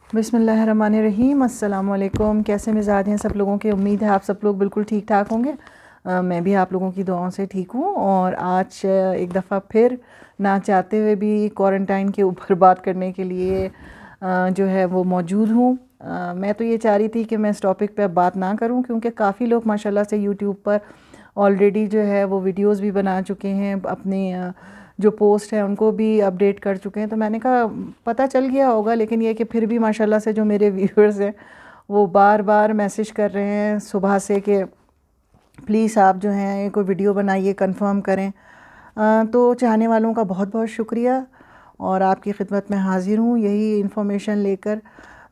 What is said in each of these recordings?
बिस्मिल्लाहिर्रहमानिर्रहीम। अस्सलाम वालेकुम। कैसे मिजाज हैं सब लोगों के? उम्मीद है आप सब लोग बिल्कुल ठीक ठाक होंगे। मैं भी आप लोगों की दुआओं से ठीक हूँ और आज एक दफ़ा फिर ना चाहते हुए भी क्वारंटाइन के ऊपर बात करने के लिए जो है वो मौजूद हूँ। मैं तो ये चाह रही थी कि मैं इस टॉपिक पे अब बात ना करूँ, क्योंकि काफ़ी लोग माशाल्लाह से यूट्यूब पर ऑलरेडी जो है वो वीडियोस भी बना चुके हैं, अपनी जो पोस्ट है उनको भी अपडेट कर चुके हैं। तो मैंने कहा पता चल गया होगा, लेकिन ये कि फिर भी माशाल्लाह से जो मेरे व्यूअर्स हैं वो बार बार मैसेज कर रहे हैं सुबह से कि प्लीज़ आप जो हैं कोई वीडियो बनाइए, कंफर्म करें। तो चाहने वालों का बहुत बहुत शुक्रिया और आपकी खिदमत में हाज़िर हूँ यही इन्फॉर्मेशन लेकर।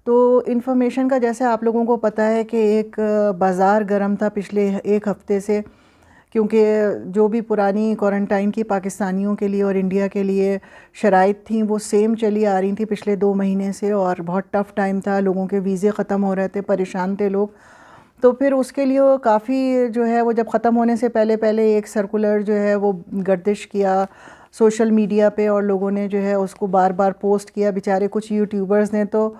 तो इन्फॉर्मेशन का जैसे आप लोगों को पता है कि एक बाज़ार गर्म था पिछले एक हफ़्ते से, क्योंकि जो भी पुरानी क्वारंटाइन की पाकिस्तानियों के लिए और इंडिया के लिए शराइत थी वो सेम चली आ रही थी पिछले 2 महीने से, और बहुत टफ़ टाइम था, लोगों के वीज़े ख़त्म हो रहे थे, परेशान थे लोग। तो फिर उसके लिए वो काफ़ी जो है वो जब ख़त्म होने से पहले पहले एक सर्कुलर जो है वो गर्दिश किया सोशल मीडिया पे, और लोगों ने जो है उसको बार बार पोस्ट किया। बेचारे कुछ यूट्यूबर्स ने तो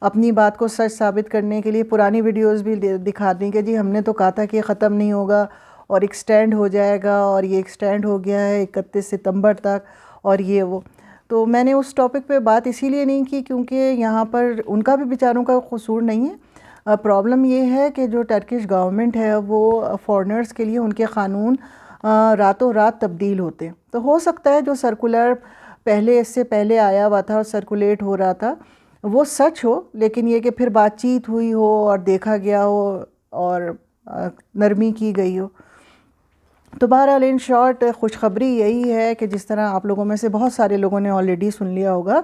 अपनी बात को सच साबित करने के लिए पुरानी वीडियोस भी दिखा दी कि जी हमने तो कहा था कि ख़त्म नहीं होगा और एक्सटेंड हो जाएगा, और ये एक्सटेंड हो गया है 31 सितंबर तक, और ये वो। तो मैंने उस टॉपिक पे बात इसीलिए नहीं की क्योंकि यहाँ पर उनका भी बेचारों का कसूर नहीं है। प्रॉब्लम ये है कि जो टर्किश गवर्नमेंट है वो फॉरेनर्स के लिए उनके क़ानून रातों रात तब्दील होते हैं। तो हो सकता है जो सर्कुलर पहले इससे पहले आया हुआ था और सर्कुलेट हो रहा था वो सच हो, लेकिन ये कि फिर बातचीत हुई हो और देखा गया हो और नरमी की गई हो। तो बहरहाल इन शॉर्ट खुशखबरी यही है कि जिस तरह आप लोगों में से बहुत सारे लोगों ने ऑलरेडी सुन लिया होगा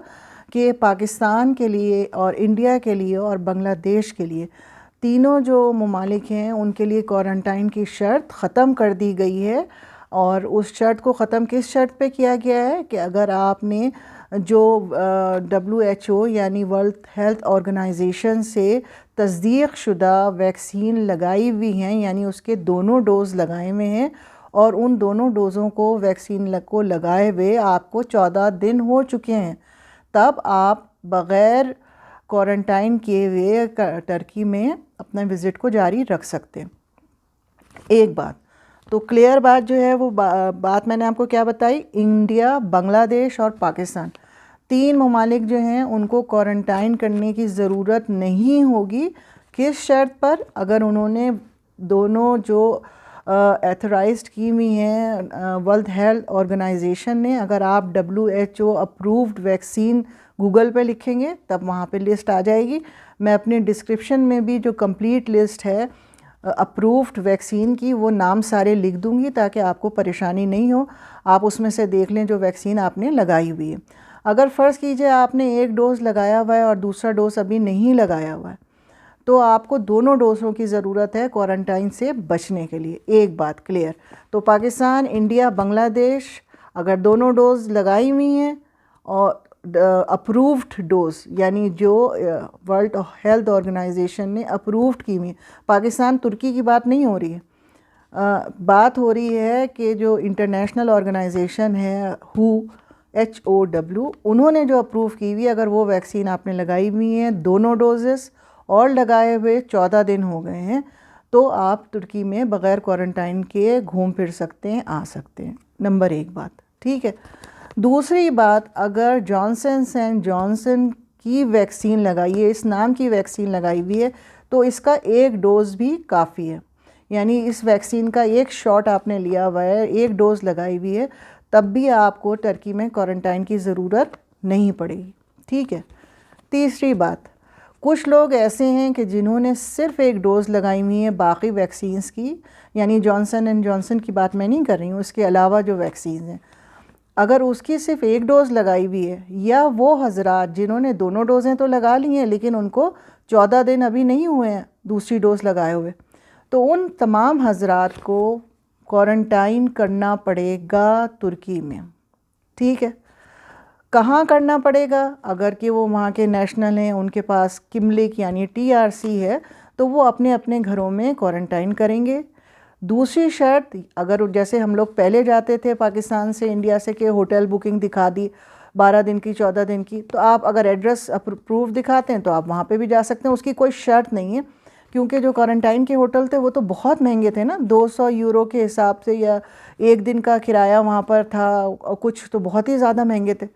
कि पाकिस्तान के लिए और इंडिया के लिए और बांग्लादेश के लिए, तीनों जो ममालिक हैं उनके लिए क्वारंटाइन की शर्त ख़त्म कर दी गई है। और उस शर्त को ख़त्म किस शर्त पे किया गया है कि अगर आपने जो WHO यानी वर्ल्ड हेल्थ ऑर्गेनाइजेशन से तस्दीक शुदा वैक्सीन लगाई हुई हैं, यानी उसके दोनों डोज़ लगाए हुए हैं और उन दोनों डोज़ों को वैक्सीन को लगाए हुए आपको 14 दिन हो चुके हैं, तब आप बग़ैर क्वारंटाइन किए हुए टर्की में अपना विज़िट को जारी रख सकते हैं। एक बात तो क्लियर बात जो है वो बात मैंने आपको क्या बताई, इंडिया, बांग्लादेश और पाकिस्तान, तीन ममालिक जो हैं उनको क्वारंटाइन करने की ज़रूरत नहीं होगी। किस शर्त पर? अगर उन्होंने दोनों जो एथराइज्ड की हुई हैं वर्ल्ड हेल्थ ऑर्गेनाइजेशन ने, अगर आप WHO अप्रूव्ड वैक्सीन गूगल पे लिखेंगे तब वहाँ पे लिस्ट आ जाएगी। मैं अपने डिस्क्रिप्शन में भी जो कंप्लीट लिस्ट है अप्रूव्ड वैक्सीन की वो नाम सारे लिख दूंगी ताकि आपको परेशानी नहीं हो। आप उसमें से देख लें जो वैक्सीन आपने लगाई हुई है। अगर फ़र्ज़ कीजिए आपने एक डोज़ लगाया हुआ है और दूसरा डोज़ अभी नहीं लगाया हुआ है, तो आपको दोनों डोज़ों की ज़रूरत है क्वारंटाइन से बचने के लिए। एक बात क्लियर। तो पाकिस्तान, इंडिया, बांग्लादेश अगर दोनों डोज़ लगाई हुई हैं और अप्रूव्ड डोज़ यानी जो वर्ल्ड हेल्थ ऑर्गेनाइजेशन ने अप्रूव्ड की हुई, पाकिस्तान तुर्की की बात नहीं हो रही है, बात हो रही है कि जो इंटरनेशनल ऑर्गेनाइजेशन है WHO, उन्होंने जो अप्रूव की हुई, अगर वो वैक्सीन आपने लगाई हुई है दोनों डोजेस और लगाए हुए 14 दिन हो गए हैं, तो आप तुर्की में बग़ैर क्वारंटाइन के घूम फिर सकते हैं, आ सकते हैं। नंबर एक बात, ठीक है। दूसरी बात, अगर जॉनसन एंड जॉनसन की वैक्सीन लगाई है, इस नाम की वैक्सीन लगाई हुई है, तो इसका एक डोज़ भी काफ़ी है। यानी इस वैक्सीन का एक शॉट आपने लिया हुआ है, एक डोज़ लगाई हुई है, तब भी आपको टर्की में क्वारंटाइन की ज़रूरत नहीं पड़ेगी, ठीक है। तीसरी बात, कुछ लोग ऐसे हैं कि जिन्होंने सिर्फ़ एक डोज़ लगाई हुई है बाकी वैक्सीन्स की, यानी जॉनसन एंड जॉनसन की बात मैं नहीं कर रही हूँ, उसके अलावा जो वैक्सीन हैं, अगर उसकी सिर्फ एक डोज़ लगाई हुई है, या वो हजरात जिन्होंने दोनों डोज़ें तो लगा ली हैं लेकिन उनको 14 दिन अभी नहीं हुए हैं दूसरी डोज़ लगाए हुए, तो उन तमाम हजरात को क्वारंटाइन करना पड़ेगा तुर्की में, ठीक है। कहाँ करना पड़ेगा? अगर कि वो वहाँ के नेशनल हैं, उनके पास किमलिक यानी TRC है, तो वो अपने अपने घरों में क्वारंटाइन करेंगे। दूसरी शर्त, अगर जैसे हम लोग पहले जाते थे पाकिस्तान से इंडिया से कि होटल बुकिंग दिखा दी, 12 दिन की, 14 दिन की, तो आप अगर एड्रेस प्रूफ दिखाते हैं तो आप वहाँ पे भी जा सकते हैं, उसकी कोई शर्त नहीं है। क्योंकि जो क्वारंटाइन के होटल थे वो तो बहुत महंगे थे ना, 200 यूरो के हिसाब से, या एक दिन का किराया वहाँ पर था, और कुछ तो बहुत ही ज़्यादा महंगे थे।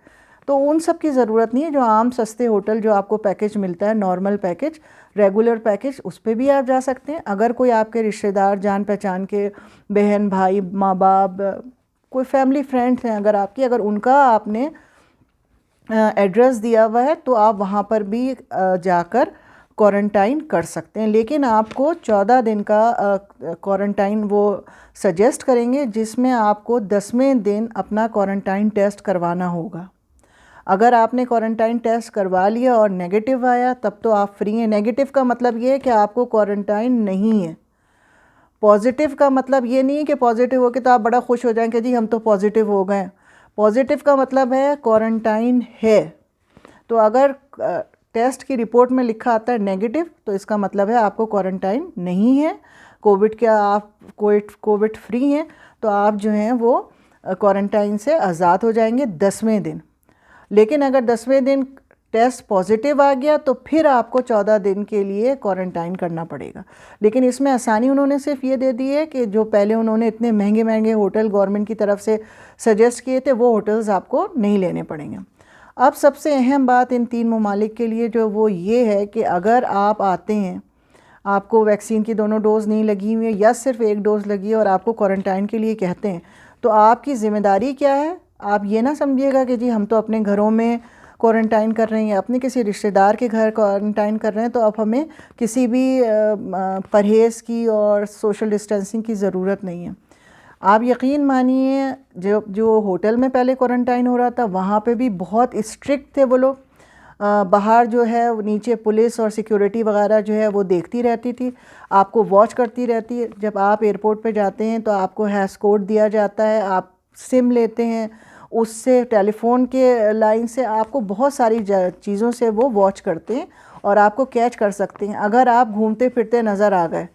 तो उन सब की ज़रूरत नहीं है। जो आम सस्ते होटल जो आपको पैकेज मिलता है, नॉर्मल पैकेज, रेगुलर पैकेज, उस पर भी आप जा सकते हैं। अगर कोई आपके रिश्तेदार, जान पहचान के बहन भाई, माँ बाप, कोई फैमिली फ्रेंड्स हैं अगर आपकी, अगर उनका आपने एड्रेस दिया हुआ है तो आप वहाँ पर भी जाकर क्वारंटाइन कर सकते हैं। लेकिन आपको 14 दिन का क्वारंटाइन वो सजेस्ट करेंगे, जिसमें आपको 10वें दिन अपना क्वारंटाइन टेस्ट करवाना होगा। अगर आपने क्वारंटाइन टेस्ट करवा लिया और नेगेटिव आया तब तो आप फ्री हैं। नेगेटिव का मतलब ये है कि आपको क्वारंटाइन नहीं है। पॉजिटिव का मतलब ये नहीं है कि पॉजिटिव हो के तो आप बड़ा खुश हो जाएंगे जी हम तो पॉजिटिव हो गए। पॉजिटिव का मतलब है क्वारंटाइन है। तो अगर टेस्ट की रिपोर्ट में लिखा आता है नेगेटिव, तो इसका मतलब है आपको क्वारंटाइन नहीं है, कोविड के, आप कोविड फ्री हैं, तो आप जो हैं वो क्वारंटाइन से आज़ाद हो जाएंगे 10वें दिन। लेकिन अगर 10वें दिन टेस्ट पॉजिटिव आ गया तो फिर आपको 14 दिन के लिए क्वारंटाइन करना पड़ेगा। लेकिन इसमें आसानी उन्होंने सिर्फ ये दे दी है कि जो पहले उन्होंने इतने महंगे महंगे होटल गवर्नमेंट की तरफ से सजेस्ट किए थे, वो होटल्स आपको नहीं लेने पड़ेंगे। अब सबसे अहम बात इन 3 ममालिक के लिए जो वो ये है कि अगर आप आते हैं, आपको वैक्सीन की दोनों डोज़ नहीं लगी हुई है या सिर्फ एक डोज़ लगी है और आपको क्वारंटाइन के लिए कहते हैं, तो आपकी ज़िम्मेदारी क्या है? आप ये ना समझिएगा कि जी हम तो अपने घरों में क्वारंटाइन कर रहे हैं, अपने किसी रिश्तेदार के घर क्वारंटाइन कर रहे हैं, तो अब हमें किसी भी परहेज़ की और सोशल डिस्टेंसिंग की ज़रूरत नहीं है। आप यकीन मानिए, जो होटल में पहले क्वारंटाइन हो रहा था वहाँ पे भी बहुत स्ट्रिक्ट थे वो लोग। बाहर जो है नीचे पुलिस और सिक्योरिटी वगैरह जो है वो देखती रहती थी, आपको वॉच करती रहती है। जब आप एयरपोर्ट पे जाते हैं तो आपको हैश कोड दिया जाता है, आप सिम लेते हैं, उससे टेलीफोन के लाइन से आपको बहुत सारी चीज़ों से वो वॉच करते हैं और आपको कैच कर सकते हैं। अगर आप घूमते फिरते नज़र आ गए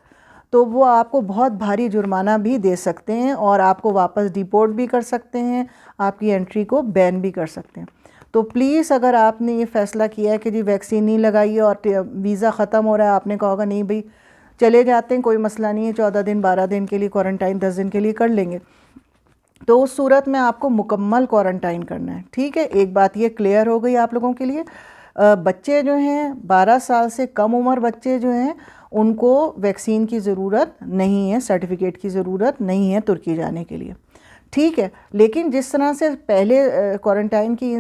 तो वो आपको बहुत भारी जुर्माना भी दे सकते हैं और आपको वापस डिपोर्ट भी कर सकते हैं, आपकी एंट्री को बैन भी कर सकते हैं। तो प्लीज़ अगर आपने ये फ़ैसला किया है कि जी वैक्सीन नहीं लगाई है और वीज़ा ख़त्म हो रहा है, आपने कहा होगा नहीं भाई चले जाते हैं, कोई मसला नहीं है, 14 दिन 12 दिन के लिए क्वारंटाइन 10 दिन के लिए कर लेंगे, तो उस सूरत में आपको मुकम्मल क्वारंटाइन करना है। ठीक है, एक बात ये क्लियर हो गई आप लोगों के लिए। बच्चे जो हैं 12 साल से कम उम्र बच्चे जो हैं उनको वैक्सीन की ज़रूरत नहीं है, सर्टिफिकेट की ज़रूरत नहीं है तुर्की जाने के लिए। ठीक है, लेकिन जिस तरह से पहले क्वारंटाइन की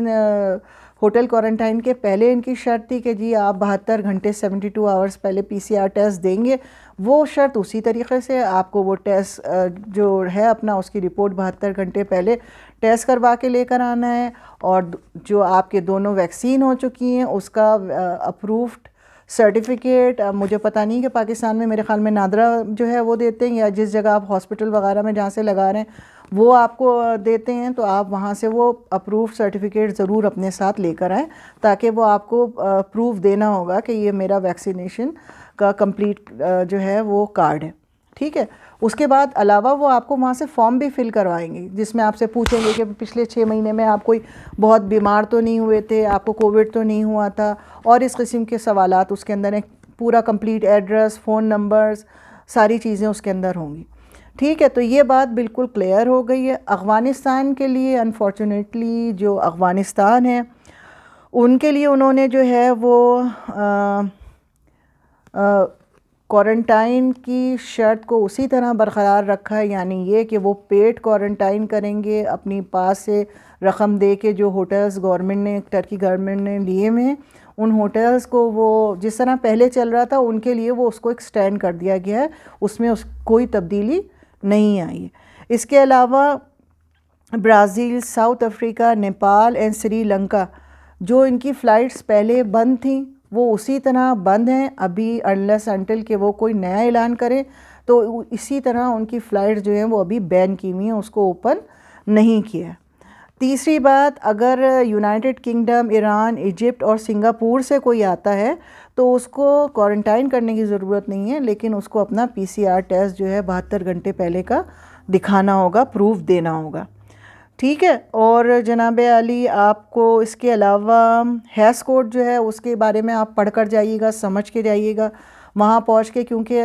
होटल क्वारंटाइन के पहले इनकी शर्त थी कि जी आप 72 घंटे 72 आवर्स पहले पीसीआर टेस्ट देंगे, वो शर्त उसी तरीके से आपको वो टेस्ट जो है अपना उसकी रिपोर्ट 72 घंटे पहले टेस्ट करवा के लेकर आना है। और जो आपके दोनों वैक्सीन हो चुकी हैं उसका अप्रूव्ड सर्टिफिकेट, मुझे पता नहीं कि पाकिस्तान में मेरे ख़्याल में नादरा जो है वो देते हैं, या जिस जगह आप हॉस्पिटल वगैरह में जहाँ से लगा रहे हैं वो आपको देते हैं, तो आप वहाँ से वो अप्रूव सर्टिफिकेट ज़रूर अपने साथ लेकर आएँ, ताकि वो आपको प्रूफ देना होगा कि ये मेरा वैक्सीनेशन का कंप्लीट जो है वो कार्ड है। ठीक है, उसके बाद अलावा वो आपको वहाँ से फॉर्म भी फिल करवाएंगे जिसमें आपसे पूछेंगे कि पिछले 6 महीने में आप कोई बहुत बीमार तो नहीं हुए थे, आपको कोविड तो नहीं हुआ था, और इस किस्म के सवालात उसके अंदर एक पूरा कंप्लीट एड्रेस, फ़ोन नंबर्स, सारी चीज़ें उसके अंदर होंगी। ठीक है, तो ये बात बिल्कुल क्लियर हो गई है। अफ़गानिस्तान के लिए अनफॉर्चुनेटली जो अफ़गानिस्तान है उनके लिए उन्होंने जो है वो क्वारंटाइन की शर्त को उसी तरह बरक़रार रखा है, यानी ये कि वो पेड क्वारंटाइन करेंगे अपनी पास से रकम दे के। जो होटल्स गवर्नमेंट ने, टर्की गवर्नमेंट ने लिए हुए हैं, उन होटल्स को वो जिस तरह पहले चल रहा था उनके लिए वो उसको एक्सटेंड कर दिया गया है, उसमें कोई तब्दीली नहीं आई है। इसके अलावा Brazil, south Africa, Nepal and Sri Lanka, जो इनकी फ़्लाइट्स पहले बंद थी वो उसी तरह बंद हैं अभी, अनलेस अनटिल कि वो कोई नया ऐलान करें, तो इसी तरह उनकी फ़्लाइट जो हैं वो अभी बैन की हुई हैं, उसको ओपन नहीं किया। तीसरी बात, अगर यूनाइटेड किंगडम, ईरान, इजिप्ट और सिंगापुर से कोई आता है तो उसको क्वारंटाइन करने की ज़रूरत नहीं है, लेकिन उसको अपना पीसीआर टेस्ट जो है 72 घंटे पहले का दिखाना होगा, प्रूफ देना होगा। ठीक है। और जनाब आली, आपको इसके अलावा हैस कोड जो है उसके बारे में आप पढ़ कर जाइएगा, समझ के जाइएगा वहाँ पहुँच के, क्योंकि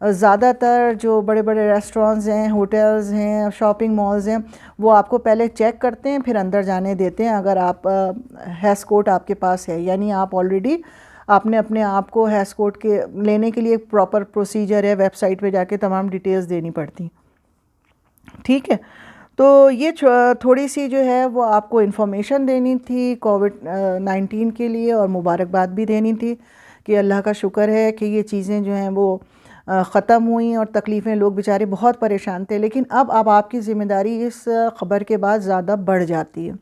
ज़्यादातर जो बड़े बड़े रेस्टोरेंट्स हैं, होटल्स हैं, शॉपिंग मॉल्स हैं, वो आपको पहले चेक करते हैं फिर अंदर जाने देते हैं अगर आप हैस कोड आपके पास है, यानी आप ऑलरेडी आपने अपने आप को हैस कोड के लेने के लिए एक प्रॉपर प्रोसीजर है, वेबसाइट पे जाके तमाम डिटेल्स देनी पड़ती। ठीक है, तो ये थोड़ी सी जो है वो आपको इन्फॉर्मेशन देनी थी कोविड-19 के लिए, और मुबारकबाद भी देनी थी कि अल्लाह का शुक्र है कि ये चीज़ें जो हैं वो ख़त्म हुई, और तकलीफ़ें, लोग बेचारे बहुत परेशान थे। लेकिन अब आपकी ज़िम्मेदारी इस ख़बर के बाद ज़्यादा बढ़ जाती है।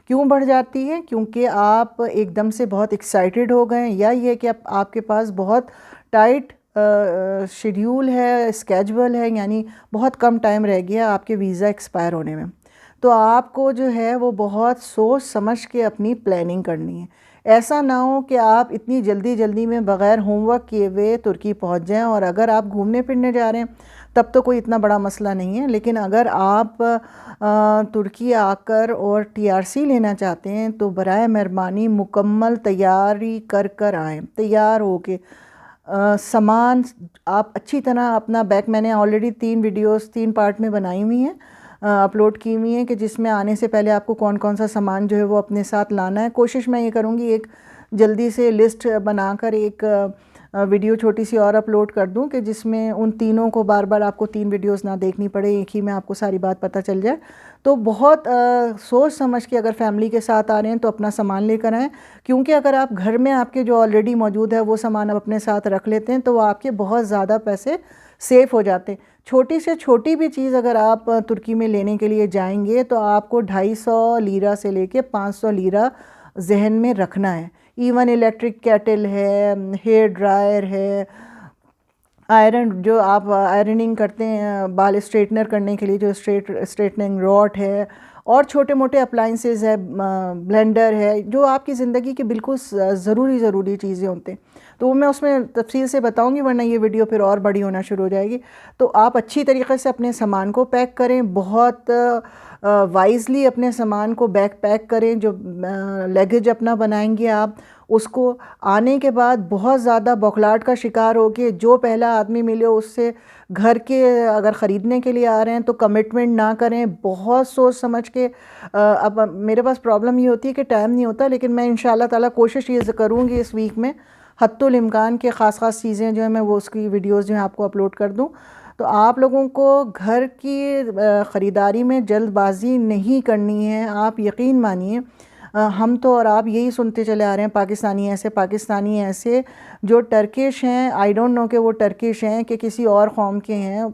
क्यों बढ़ जाती है? क्योंकि आप एकदम से बहुत एक्साइटेड हो गए, या ये कि आपके पास बहुत टाइट शेड्यूल है, स्केजुअल है, यानी बहुत कम टाइम रह गया आपके वीज़ा एक्सपायर होने में। तो आपको जो है वो बहुत सोच समझ के अपनी प्लानिंग करनी है। ऐसा ना हो कि आप इतनी जल्दी जल्दी में बग़ैर होमवर्क किए हुए तुर्की पहुंच जाएं, और अगर आप घूमने फिरने जा रहे हैं तब तो कोई इतना बड़ा मसला नहीं है, लेकिन अगर आप तुर्की आकर और टीआरसी लेना चाहते हैं तो बराए मेहरबानी मुकम्मल तैयारी कर कर आएँ, तैयार हो के सामान आप अच्छी तरह अपना बैग, मैंने ऑलरेडी 3 वीडियोस 3 पार्ट में बनाई हुई हैं, अपलोड की हुई हैं, कि जिसमें आने से पहले आपको कौन कौन सा सामान जो है वो अपने साथ लाना है। कोशिश मैं ये करूँगी एक जल्दी से लिस्ट बनाकर एक वीडियो छोटी सी और अपलोड कर दूं, कि जिसमें उन तीनों को बार बार आपको 3 वीडियोस ना देखनी पड़े, एक ही में आपको सारी बात पता चल जाए। तो बहुत सोच समझ के अगर फैमिली के साथ आ रहे हैं तो अपना सामान लेकर आएँ, क्योंकि अगर आप घर में आपके जो ऑलरेडी मौजूद है वो सामान आप अपने साथ रख लेते हैं तो वो आपके बहुत ज़्यादा पैसे सेफ़ हो जाते हैं। छोटी से छोटी भी चीज़ अगर आप तुर्की में लेने के लिए जाएंगे तो आपको 250 लीरा से लेके 500 लीरा जहन में रखना है। इवन इलेक्ट्रिक केटल है, हेयर ड्रायर है, आयरन जो आप आयरनिंग करते हैं बाल स्ट्रेटनर करने के लिए जो स्ट्रेटनिंग रॉड है, और छोटे मोटे अप्लाइंसेस है, ब्लेंडर है, जो आपकी ज़िंदगी के बिल्कुल ज़रूरी चीज़ें होते हैं। तो वो मैं उसमें तफसील से बताऊंगी, वरना ये वीडियो फिर और बड़ी होना शुरू हो जाएगी। तो आप अच्छी तरीके से अपने सामान को पैक करें, बहुत वाइजली अपने सामान को बैग पैक करें। जो लगेज अपना बनाएंगे आप, उसको आने के बाद बहुत ज़्यादा बौखलाहट का शिकार हो के जो पहला आदमी मिले उससे घर के अगर ख़रीदने के लिए आ रहे हैं तो कमिटमेंट ना करें, बहुत सोच समझ के। अब मेरे पास प्रॉब्लम ये होती है कि टाइम नहीं होता, लेकिन मैं इंशाल्लाह ताला कोशिश ये करूँगी इस वीक में हत्तुल इम्कान के ख़ास चीज़ें जो है मैं वो उसकी वीडियोज़ जो है आपको अपलोड कर दूँ। तो आप लोगों को घर की ख़रीदारी में जल्दबाजी नहीं करनी है। आप यकीन मानिए, हम तो और आप यही सुनते चले आ रहे हैं, पाकिस्तानी ऐसे जो टर्किश हैं, आई डोंट नो कि वो टर्किश हैं कि किसी और कौम के हैं,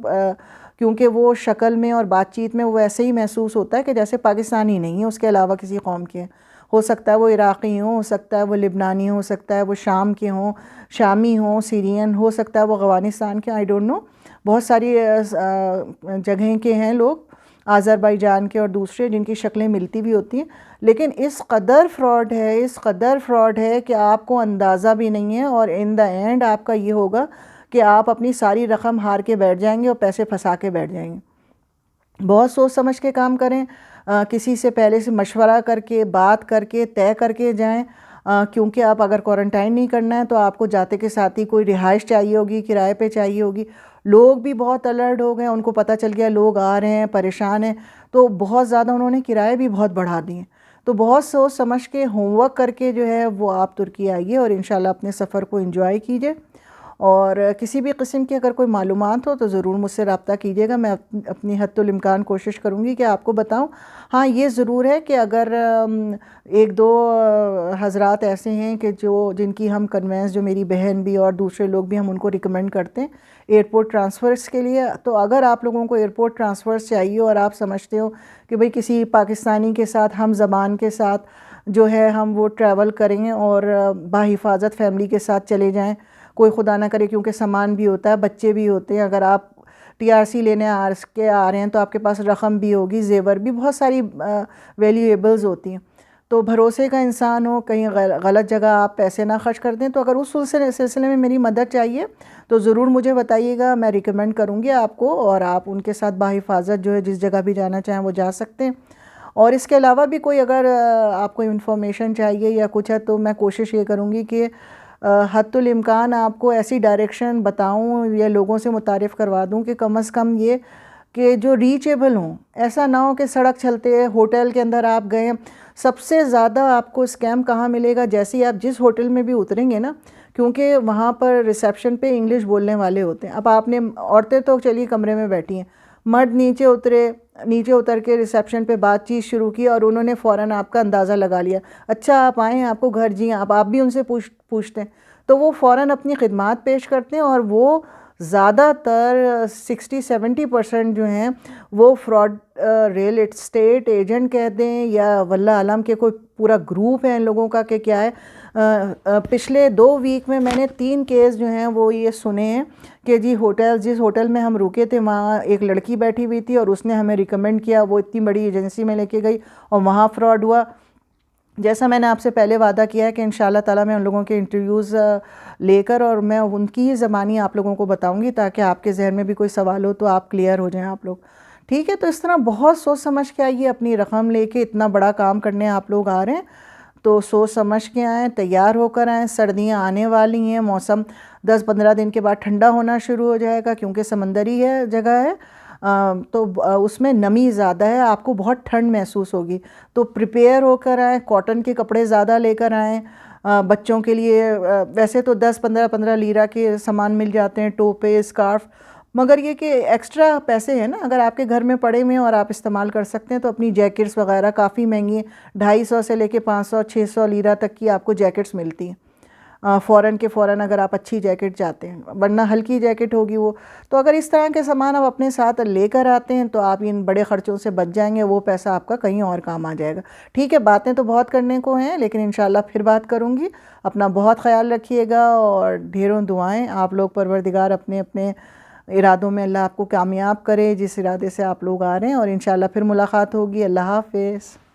क्योंकि वो शक्ल में और बातचीत में वो ऐसे ही महसूस होता है कि जैसे पाकिस्तानी नहीं है, उसके अलावा किसी कौम के हैं। हो सकता है वो इराक़ी हों, हो सकता है वो लिबनानी, हो सकता है वो शाम के हों, शामी हों, सीरियन, हो सकता है वो अफ़गानिस्तान के, आई डोंट नो। बहुत सारी जगह के हैं लोग, आज़रबाईजान के और दूसरे, जिनकी शक्लें मिलती भी होती हैं। लेकिन इस कदर फ्रॉड है कि आपको अंदाज़ा भी नहीं है, और इन द एंड आपका ये होगा कि आप अपनी सारी रकम हार के बैठ जाएंगे और पैसे फंसा के बैठ जाएंगे। बहुत सोच समझ के काम करें, किसी से पहले से मशवरा करके, बात करके, तय करके जाएं, क्योंकि आप अगर क्वारंटाइन नहीं करना है तो आपको जाते के साथ ही कोई रिहाइश चाहिए होगी, किराए पे चाहिए होगी। लोग भी बहुत अलर्ट हो गए, उनको पता चल गया लोग आ रहे हैं, परेशान हैं, तो बहुत ज़्यादा उन्होंने किराए भी बहुत बढ़ा दिए। तो बहुत सोच समझ के होमवर्क करके जो है वो आप तुर्की आइए और इंशाल्लाह अपने सफ़र को एंजॉय कीजिए। और किसी भी किस्म की अगर कोई मालूमात हो तो ज़रूर मुझसे रब्ता कीजिएगा, मैं अपनी हद्दुल इम्कान कोशिश करूँगी कि आपको बताऊँ। हाँ, ये ज़रूर है कि अगर एक दो हज़रात ऐसे हैं कि जिनकी हम कन्वेंस, जो मेरी बहन भी और दूसरे लोग भी, हम उनको रिकमेंड करते हैं एयरपोर्ट ट्रांसफ़र्स के लिए। तो अगर आप लोगों को एयरपोर्ट ट्रांसफ़र्स चाहिए और आप समझते हो कि भाई किसी पाकिस्तानी के साथ, हम ज़बान के साथ जो है हम वो ट्रैवल करें और बाहिफाजत फ़ैमिली के साथ चले जाएँ, कोई खुदा ना करे, क्योंकि सामान भी होता है, बच्चे भी होते हैं। अगर आप टीआरसी लेने आ रहे हैं तो आपके पास रकम भी होगी, जेवर भी, बहुत सारी वैल्यूएबल्स होती हैं। तो भरोसे का इंसान हो, कहीं गलत जगह आप पैसे ना खर्च कर दें। तो अगर उस सिलसिले में मेरी मदद चाहिए तो ज़रूर मुझे बताइएगा, मैं रिकमेंड करूँगी आपको, और आप उनके साथ बाहिफाजत जो है जिस जगह भी जाना चाहें वो जा सकते हैं। और इसके अलावा भी कोई अगर आपको इन्फॉर्मेशन चाहिए या कुछ है तो मैं कोशिश ये करूँगी कि हद्दुल इम्कान आपको ऐसी डायरेक्शन बताऊँ या लोगों से मुतारिफ़ करवा दूँ कि कम से कम ये कि जो रीचेबल हों। ऐसा ना हो कि सड़क चलते होटल के अंदर आप गए, सबसे ज़्यादा आपको स्कैम कहाँ मिलेगा, जैसे ही आप जिस होटल में भी उतरेंगे ना, क्योंकि वहाँ पर रिसेप्शन पे इंग्लिश बोलने वाले होते हैं। अब आपने औरतें तो चलिए कमरे में बैठी हैं, मर्द नीचे उतरे, नीचे उतर के रिसेप्शन पे बातचीत शुरू की और उन्होंने फ़ौरन आपका अंदाज़ा लगा लिया, अच्छा आप आए हैं, आपको घर जी आप भी उनसे पूछते हैं तो वो फ़ौरन अपनी खिदमात पेश करते हैं। और वो ज़्यादातर 60-70% जो हैं वो फ्रॉड रियल एस्टेट एजेंट कह दें या वल्लाह आलम के कोई पूरा ग्रुप है इन लोगों का कि क्या है। पिछले 2 वीक में मैंने 3 केस जो हैं वो ये सुने हैं कि जी जिस होटल में हम रुके थे वहाँ एक लड़की बैठी हुई थी और उसने हमें रिकमेंड किया, वो इतनी बड़ी एजेंसी में लेके गई और वहाँ फ्रॉड हुआ। जैसा मैंने आपसे पहले वादा किया है कि इंशाल्लाह ताला मैं उन लोगों के इंटरव्यूज़ लेकर और मैं उनकी ही ज़बानी आप लोगों को बताऊंगी ताकि आपके जहन में भी कोई सवाल हो तो आप क्लियर हो जाएं आप लोग। ठीक है, तो इस तरह बहुत सोच समझ के आइए, अपनी रकम लेके इतना बड़ा काम करने आप लोग आ रहे हैं तो सोच समझ के आएँ, तैयार होकर आएँ। सर्दियाँ आने वाली हैं, मौसम 10-15 दिन के बाद ठंडा होना शुरू हो जाएगा क्योंकि समंदरी है जगह है, तो उसमें नमी ज़्यादा है, आपको बहुत ठंड महसूस होगी। तो प्रिपेयर होकर आएँ, कॉटन के कपड़े ज़्यादा लेकर आएँ। बच्चों के लिए वैसे तो 10-15 लीरा के सामान मिल जाते हैं, टोपे, स्कार्फ, मगर ये कि एक्स्ट्रा पैसे हैं ना, अगर आपके घर में पड़े हुए हैं और आप इस्तेमाल कर सकते हैं तो अपनी जैकेट्स वगैरह काफ़ी महंगी हैं, 250 से लेके 500-600 लीरा तक की आपको जैकेट्स मिलती हैं फ़ौरन के फ़ौरन, अगर आप अच्छी जैकेट चाहते हैं, वरना हल्की जैकेट होगी वो। तो अगर इस तरह के सामान आप अपने साथ लेकर आते हैं तो आप इन बड़े ख़र्चों से बच जाएंगे, वो पैसा आपका कहीं और काम आ जाएगा। ठीक है, बातें तो बहुत करने को हैं लेकिन इंशाल्लाह फिर बात करूँगी। अपना बहुत ख्याल रखिएगा और ढेरों दुआएं आप लोग परवरदिगार अपने अपने इरादों में अल्लाह आपको कामयाब करे जिस इरादे से आप लोग आ रहे हैं, और इंशाल्लाह फिर मुलाकात होगी। अल्लाह हाफ़िज़।